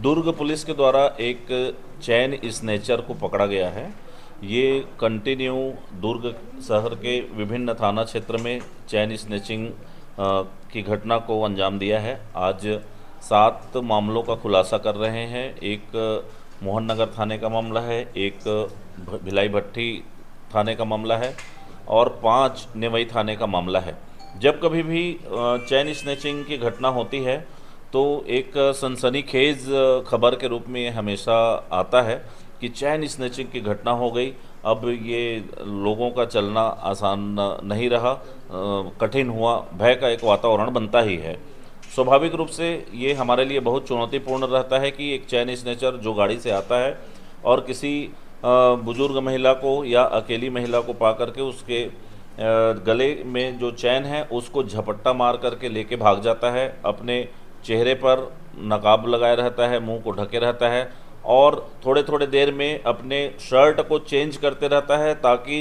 दुर्ग police के द्वारा एक चैन स्नेचर को पकड़ा गया है। ये कंटिन्यू दुर्ग शहर के विभिन्न थाना क्षेत्र में चैन स्नेचिंग की घटना को अंजाम दिया है। आज 7 मामलों का खुलासा कर रहे हैं। एक मोहन नगर थाने का मामला है, एक भिलाई भट्टी थाने का मामला है और 5 नेवई थाने का मामला है। जब कभी भी चैन स्नेचिंग की घटना होती है तो एक सनसनीखेज खबर के रूप में ये हमेशा आता है कि चैन स्नेचिंग की घटना हो गई। अब ये लोगों का चलना आसान नहीं रहा, कठिन हुआ, भय का एक वातावरण बनता ही है। स्वाभाविक रूप से ये हमारे लिए बहुत चुनौतीपूर्ण रहता है कि एक चैन स्नेचर जो गाड़ी से आता है और किसी बुजुर्ग महिला को या अकेली महिला को पा करके उसके गले में जो चैन है उसको झपट्टा मार करके लेके भाग जाता है। अपने चेहरे पर नकाब लगाए रहता है, मुंह को ढके रहता है और थोड़े थोड़े देर में अपने शर्ट को चेंज करते रहता है ताकि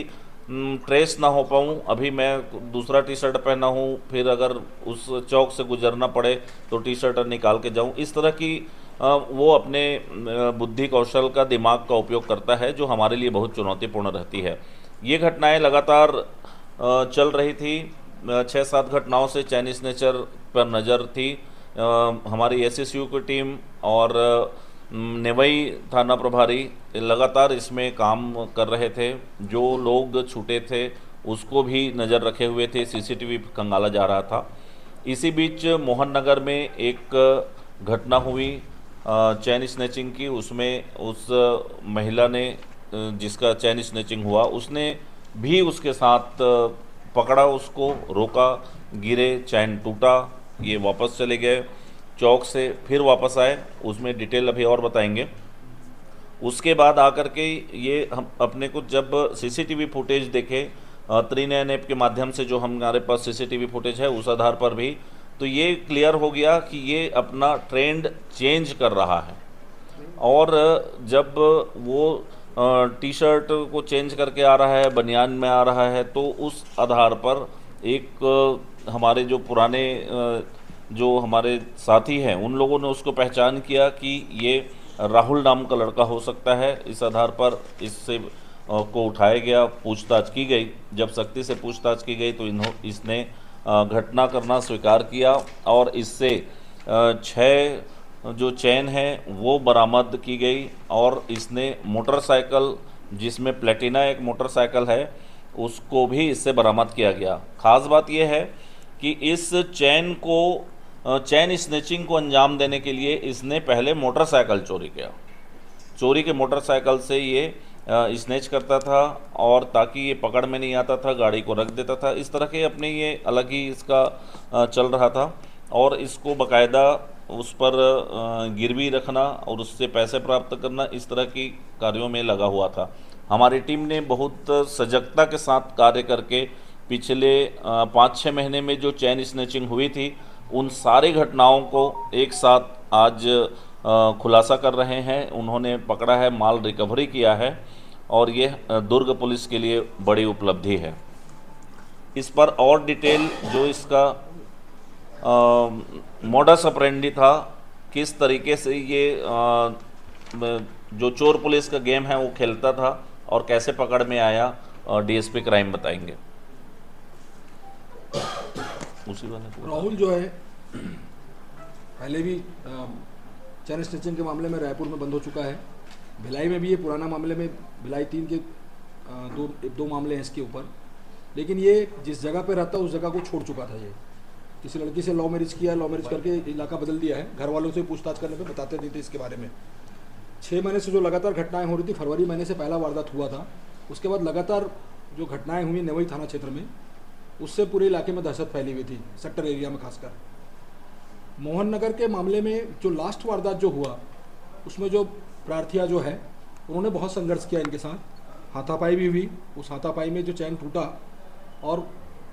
ट्रेस ना हो पाऊँ। अभी मैं दूसरा टी शर्ट पहना हूँ, फिर अगर उस चौक से गुजरना पड़े तो टी शर्ट निकाल के जाऊँ। इस तरह की वो अपने बुद्धि कौशल का, दिमाग का उपयोग करता है, जो हमारे लिए बहुत चुनौतीपूर्ण रहती है। ये घटनाएं लगातार चल रही थी। 6-7 घटनाओं से चैन स्नेचर पर नज़र थी। हमारी एसएसयू की टीम और नेवई थाना प्रभारी लगातार इसमें काम कर रहे थे। जो लोग छूटे थे उसको भी नज़र रखे हुए थे, सीसीटीवी खंगाला जा रहा था। इसी बीच मोहन नगर में एक घटना हुई चैन स्नेचिंग की। उसमें उस महिला ने जिसका चैन स्नेचिंग हुआ उसने भी उसके साथ पकड़ा, उसको रोका, गिरे, चैन टूटा, ये वापस चले गए, चौक से फिर वापस आए। उसमें डिटेल अभी और बताएंगे। उसके बाद आकर के ये हम अपने को जब सीसीटीवी फुटेज देखे, त्रिनयन ऐप के माध्यम से जो हमारे पास सीसीटीवी फुटेज है उस आधार पर भी, तो ये क्लियर हो गया कि ये अपना ट्रेंड चेंज कर रहा है। और जब वो टी शर्ट को चेंज करके आ रहा है, बनियान में आ रहा है, तो उस आधार पर एक हमारे जो पुराने जो हमारे साथी हैं उन लोगों ने उसको पहचान किया कि ये राहुल नाम का लड़का हो सकता है। इस आधार पर इससे को उठाया गया, पूछताछ की गई। जब सख्ती से पूछताछ की गई तो इसने घटना करना स्वीकार किया और इससे 6 जो चैन है वो बरामद की गई। और इसने मोटरसाइकिल, जिसमें प्लेटिना एक मोटरसाइकिल है, उसको भी इससे बरामद किया गया। ख़ास बात यह है कि इस चैन स्नेचिंग को अंजाम देने के लिए इसने पहले मोटरसाइकिल चोरी किया। चोरी के मोटरसाइकिल से ये स्नेच करता था और ताकि ये पकड़ में नहीं आता था गाड़ी को रख देता था। इस तरह के अपने ये अलग ही इसका चल रहा था और इसको बाकायदा उस पर गिरवी रखना और उससे पैसे प्राप्त करना, इस तरह की कार्यों में लगा हुआ था। हमारी टीम ने बहुत सजगता के साथ कार्य करके पिछले 5-6 महीने में जो चैन स्नेचिंग हुई थी उन सारी घटनाओं को एक साथ आज खुलासा कर रहे हैं। उन्होंने पकड़ा है, माल रिकवरी किया है और ये दुर्ग पुलिस के लिए बड़ी उपलब्धि है। इस पर और डिटेल जो इसका मोडस ऑपरेंडी था, किस तरीके से ये जो चोर पुलिस का गेम है वो खेलता था और कैसे पकड़ में आया, डीएसपी क्राइम बताएंगे। उसी राहुल जो है पहले भी चैन स्नेचिंग के मामले में रायपुर में बंद हो चुका है। भिलाई में भी ये पुराना मामले में भिलाई 3 के दो मामले हैं इसके ऊपर। लेकिन ये जिस जगह पे रहता उस जगह को छोड़ चुका था। ये किसी लड़की से लव मैरिज किया, लव मैरिज करके इलाका बदल दिया है। घर वालों से पूछताछ करने पे बताते नहीं थे इसके बारे में। 6 महीने से जो लगातार घटनाएं हो रही थी, फरवरी महीने से पहला वारदात हुआ था, उसके बाद लगातार जो घटनाएं हुई नेवई थाना क्षेत्र में, उससे पूरे इलाके में दहशत फैली हुई थी, सेक्टर एरिया में खासकर। मोहन नगर के मामले में जो लास्ट वारदात जो हुआ उसमें जो प्रार्थिया जो है उन्होंने बहुत संघर्ष किया इनके साथ, हाथापाई भी हुई। उस हाथापाई में जो चैन टूटा और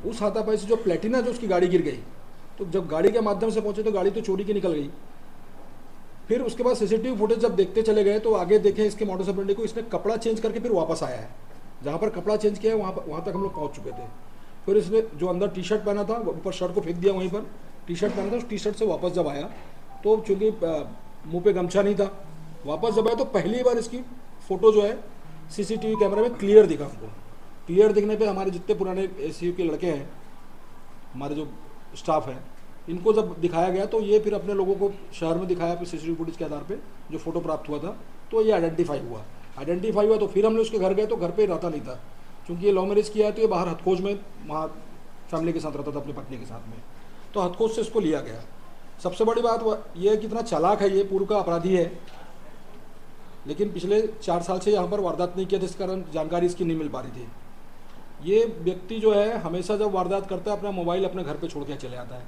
उस हाथापाई से जो प्लेटिना जो उसकी गाड़ी गिर गई, तो जब गाड़ी के माध्यम से पहुंचे तो गाड़ी तो चोरी की निकल गई। फिर उसके बाद सीसीटीवी फुटेज जब देखते चले गए तो आगे देखें इसके मोटर्स ऑपरेंडी को, इसने कपड़ा चेंज करके फिर वापस आया है। जहाँ पर कपड़ा चेंज किया है वहाँ तक हम लोग पहुँच चुके थे। फिर इसने जो अंदर टी शर्ट पहना था ऊपर शर्ट को फेंक दिया, वहीं पर टी शर्ट पहना था, उस टी शर्ट से वापस जब आया तो चूँकि मुंह पे गमछा नहीं था। वापस जब आया तो पहली बार इसकी फ़ोटो जो है सीसीटीवी कैमरे में क्लियर दिखा हमको। क्लियर दिखने पे हमारे जितने पुराने एसयू के लड़के हैं, हमारे जो स्टाफ है, इनको जब दिखाया गया तो ये फिर अपने लोगों को शहर में दिखाया, फिर सीसीटीवी फुटेज के आधार पे जो फोटो प्राप्त हुआ था तो ये आइडेंटिफाई हुआ तो फिर हम लोग उसके घर गए तो घर पे रहता नहीं था, क्योंकि ये लव मैरिज किया है तो ये बाहर हथखोज में वहाँ फैमिली के साथ रहता था, अपनी पत्नी के साथ में, तो हथखोज से इसको लिया गया। सबसे बड़ी बात यह है कि इतना चालाक है ये, पूर्व का अपराधी है, लेकिन पिछले 4 साल से यहाँ पर वारदात नहीं किया, जिस कारण जानकारी इसकी नहीं मिल पा रही थी। ये व्यक्ति जो है हमेशा जब वारदात करता है अपना मोबाइल अपने घर पे छोड़ के चले आता है,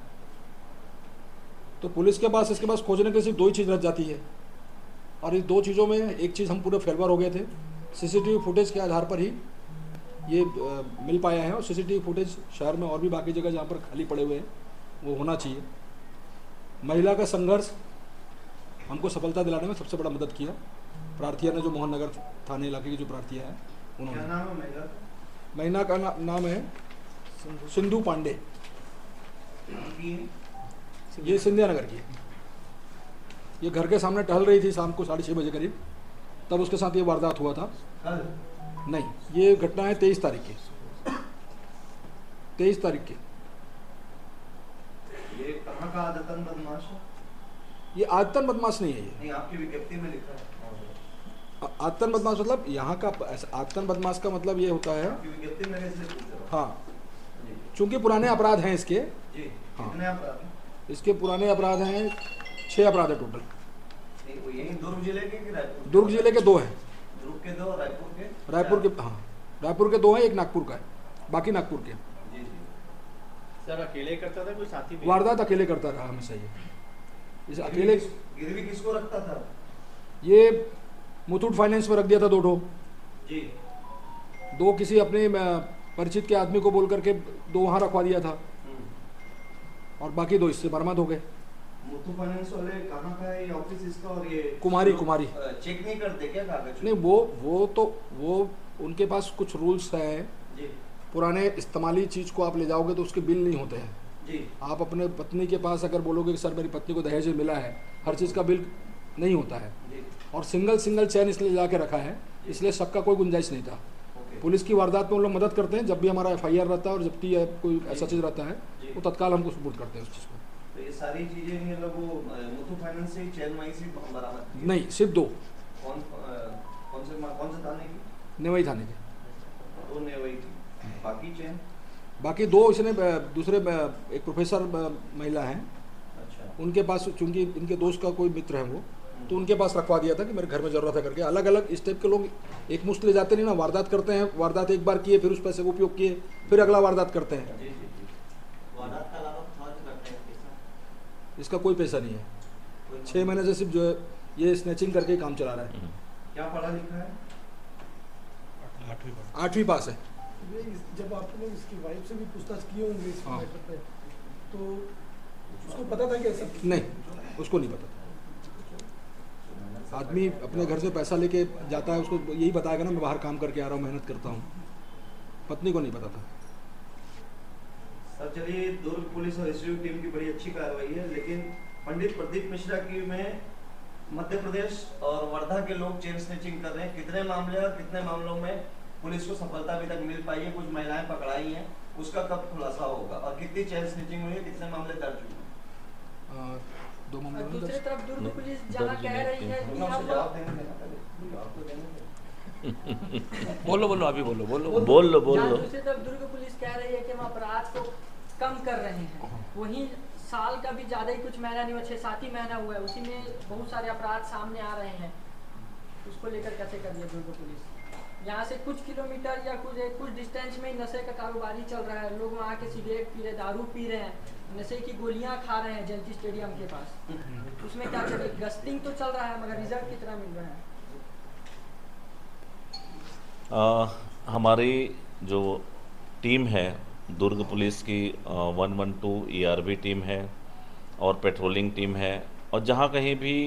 तो पुलिस के पास इसके पास खोजने के सिर्फ 2 ही चीज़ रह जाती है, और इस 2 चीज़ों में एक चीज़ हम पूरे फेलवर हो गए थे। सीसीटीवी फुटेज के आधार पर ही ये मिल पाया है, और सीसीटीवी फुटेज शहर में और भी बाकी जगह जहाँ पर खाली पड़े हुए हैं वो होना चाहिए। महिला का संघर्ष हमको सफलता दिलाने में सबसे बड़ा मदद किया प्रार्थिया ने, जो मोहन नगर थाने इलाके की जो प्रार्थिया है उन्होंने। क्या नाम है महिला? महिला का नाम है सिंधु पांडे। ये सिंधिया नगर की है। ये घर के सामने टहल रही थी शाम को 6:30 बजे करीब, तब उसके साथ ये वारदात हुआ था। कल? नहीं, ये घटना है 23 तारीख की। 23 तारीख की। ये कहाँ का आदतन बदमाश है? ये आदतन बदमाश नहीं है। ये नहीं, आपकी विज्ञप्ति में लिखा है। आदतन बदमाश मतलब यहाँ का आदतन बदमाश का मतलब ये होता है, आपकी विज्ञप्ति में इसलिए पूछ रहा हूँ। हाँ, जी चूंकि पुराने अपराध हैं इसके। जी। हाँ। कितने अपराध हैं? इसके पुराने अपराध हैं 6 अपराध है टोटल। नहीं, वो यही दुर्ग जिले के कि रायपुर के? दुर्ग जिले के 2 हैं। दुर्ग के 2, रायपुर के? रायपुर के, हाँ, रायपुर के 2 हैं, एक नागपुर का है, बाकी नागपुर के। जी जी। सर अकेले करता था कोई साथी भी? वारदात अकेले करता रहा हमेशा ये। इस अकेले गिरवी किसको रखता था? ये मुथूट फाइनेंस में रख दिया था 2 ठो। जी। 2 किसी अपने परिचित के आदमी को बोल करके 2 वहाँ रखवा दिया था, और बाकी 2 इससे बर्बाद हो गए। मुथूट फाइनेंस वाले कहाँ का है ये ऑफिस इसका? और ये कुमारी चेक नहीं करते क्या कागज? नहीं, वो उनके पास कुछ रूल्स हैं। जी पुराने इस्तेमाली चीज़ को आप ले जाओगे तो उसके बिल नहीं होते हैं। जी। आप अपने पत्नी के पास अगर बोलोगे कि सर मेरी पत्नी को दहेज में मिला है, हर चीज़ का बिल नहीं होता है, जी। और सिंगल चैन इसलिए ला के रखा है, इसलिए शक का कोई गुंजाइश नहीं था। ओके। पुलिस की वारदात में हम लोग मदद करते हैं, जब भी हमारा FIR रहता है और जब भी कोई ऐसा चीज़ रहता है जी। वो तत्काल हमको सपोर्ट करते हैं उस चीज़ को। तो ये सारी चीजें ये लोग वो मुथूट फाइनेंस से चैन माई से बरामद की? नहीं, सिर्फ 2 कौन से थाने की? नेवई थाने के। 2 नेवई की। बाकी चैन? बाकी 2 इसने दूसरे एक प्रोफेसर महिला हैं, अच्छा। उनके पास, चूंकि इनके दोस्त का कोई मित्र है वो, तो उनके पास रखवा दिया था कि मेरे घर में ज़रूरत है करके। अलग अलग इस टाइप के लोग एक मुश्त ले जाते नहीं ना, वारदात करते हैं, वारदात एक बार किए फिर उस पैसे का उपयोग किए, फिर अगला वारदात करते हैं। जी जी जी। वारदात का अलावा कुछ और करते हैं पैसा? इसका कोई पैसा नहीं है। 6 महीने से सिर्फ जो है ये स्नैचिंग करके ही काम चला रहा है। क्या पढ़ा लिखा है? 8वीं पास है। जब आपने इसकी वाइफ से भी पूछताछ की होंगी इस हाँ। मैटर पे, तो उसको पता था कि ऐसा? नहीं, उसको नहीं पता था। आदमी अपने घर से पैसा लेके जाता है, उसको यही बताएगा ना मैं बाहर काम करके आ रहा हूँ, मेहनत करता हूँ। पत्नी को नहीं पता था। सर चलिए, दुर्ग पुलिस और एसयू टीम की बड़ी अच्छी कार्रवाई है, लेकिन पंडित प्रदीप मिश्रा की में मध्य प्रदेश और वर्धा के लोग चेन स्नैचिंग कर रहे हैं। कितने मामले और कितने मामलों में पुलिस को सफलता अभी तक मिल पाई है? कुछ महिलाएं पकड़ाई हैं, उसका कब खुलासा होगा? और कितनी चेन स्नैचिंग हुई है, कितने मामले दर्ज हुए? 2 मामले में दूसरी दर्ज। तरफ दुर्ग पुलिस जहाँ कह रही है कि आपसे अब जवाब देने देना पहले, जवाब तो देने देना। बोलो अभी बोलो जहाँ दूसरी तरफ दुर्ग पुलिस कह रही है कि हम अपराध को कम कर रहे हैं, वहीं साल का भी ज़्यादा ही कुछ महीना नहीं हुआ, 6-7 ही महीना हुआ है, उसी में बहुत सारे अपराध सामने आ रहे हैं। उसको लेकर कैसे कर दिया दुर्ग पुलिस? यहाँ से कुछ किलोमीटर या कुछ डिस्टेंस में ही नशे का कारोबारी चल रहा है। लोग वहाँ के सिगरेट पी रहे, दारू पी रहे हैं, नशे की गोलियाँ खा रहे हैं जयंती स्टेडियम के पास। उसमें क्या चल रहा है? गस्टिंग तो चल रहा है, मगर रिजल्ट कितना मिल रहा है? हमारी जो टीम है दुर्ग पुलिस की 112 ERB टीम है और पेट्रोलिंग टीम है, और जहाँ कहीं भी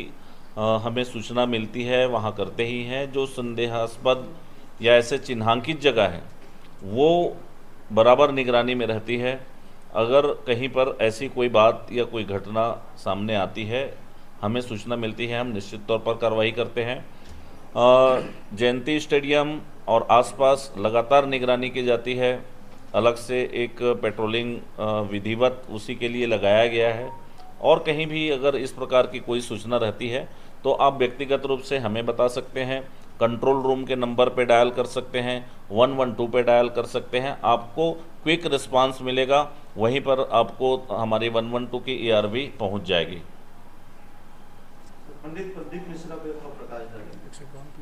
हमें सूचना मिलती है वहाँ करते ही हैं। जो संदेहास्पद या ऐसे चिन्हांकित जगह है वो बराबर निगरानी में रहती है। अगर कहीं पर ऐसी कोई बात या कोई घटना सामने आती है, हमें सूचना मिलती है हम निश्चित तौर पर कार्रवाई करते हैं। जयंती स्टेडियम और आसपास लगातार निगरानी की जाती है। अलग से एक पेट्रोलिंग विधिवत उसी के लिए लगाया गया है, और कहीं भी अगर इस प्रकार की कोई सूचना रहती है तो आप व्यक्तिगत रूप से हमें बता सकते हैं, कंट्रोल रूम के नंबर पे डायल कर सकते हैं, 112 पे डायल कर सकते हैं, आपको क्विक रिस्पांस मिलेगा। वहीं पर आपको हमारी 112 की ERV पहुंच जाएगी। पंडित प्रदीप मिश्रा पे प्रकाश डालेंगे।